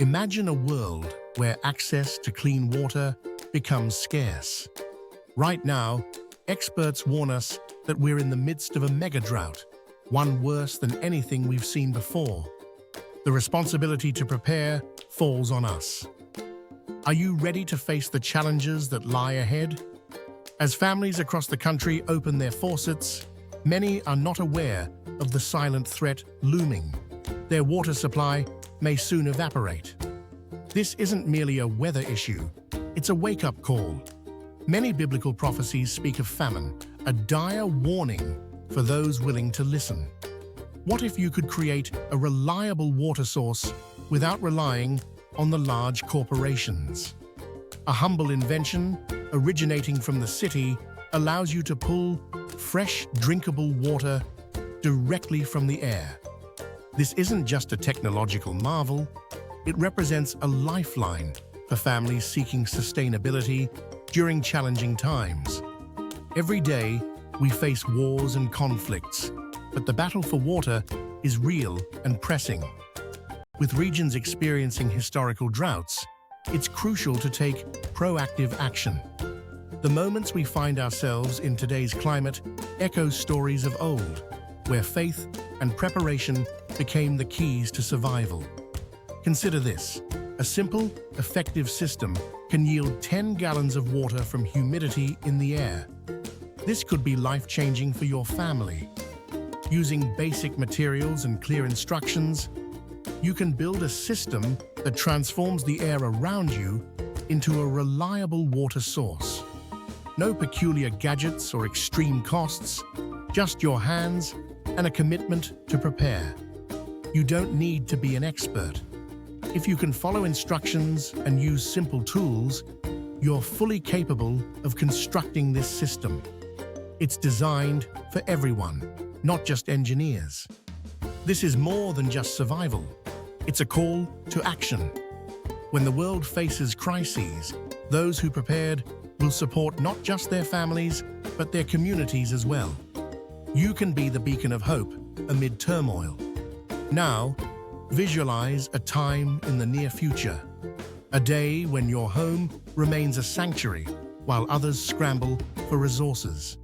Imagine a world where access to clean water becomes scarce. Right now, experts warn us that we're in the midst of a mega drought, one worse than anything we've seen before. The responsibility to prepare falls on us. Are you ready to face the challenges that lie ahead? As families across the country open their faucets, many are not aware of the silent threat looming. Their water supply may soon evaporate. This isn't merely a weather issue, it's a wake-up call. Many biblical prophecies speak of famine, a dire warning for those willing to listen. What if you could create a reliable water source without relying on the large corporations? A humble invention originating from the city allows you to pull fresh, drinkable water directly from the air. This isn't just a technological marvel, it represents a lifeline for families seeking sustainability during challenging times. Every day, we face wars and conflicts, but the battle for water is real and pressing. With regions experiencing historical droughts, it's crucial to take proactive action. The moments we find ourselves in today's climate echo stories of old, where faith and preparation became the keys to survival. Consider this: a simple, effective system can yield 10 gallons of water from humidity in the air. This could be life-changing for your family. Using basic materials and clear instructions, you can build a system that transforms the air around you into a reliable water source. No peculiar gadgets or extreme costs, just your hands and a commitment to prepare. You don't need to be an expert. If you can follow instructions and use simple tools, you're fully capable of constructing this system. It's designed for everyone, not just engineers. This is more than just survival. It's a call to action. When the world faces crises, those who prepared will support not just their families, but their communities as well. You can be the beacon of hope amid turmoil. Now, visualize a time in the near future, a day when your home remains a sanctuary while others scramble for resources.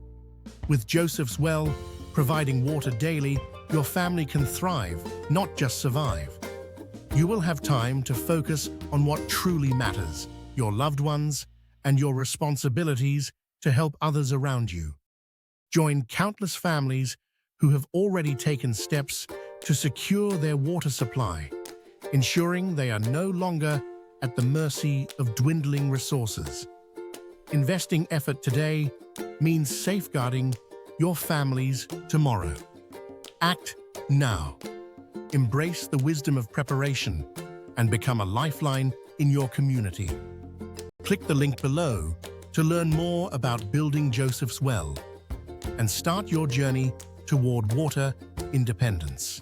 With Joseph's well providing water daily, your family can thrive, not just survive. You will have time to focus on what truly matters, your loved ones, and your responsibilities to help others around you. Join countless families who have already taken steps to secure their water supply, ensuring they are no longer at the mercy of dwindling resources. Investing effort today means safeguarding your family's tomorrow. Act now. Embrace the wisdom of preparation and become a lifeline in your community. Click the link below to learn more about building Joseph's Well and start your journey toward water independence.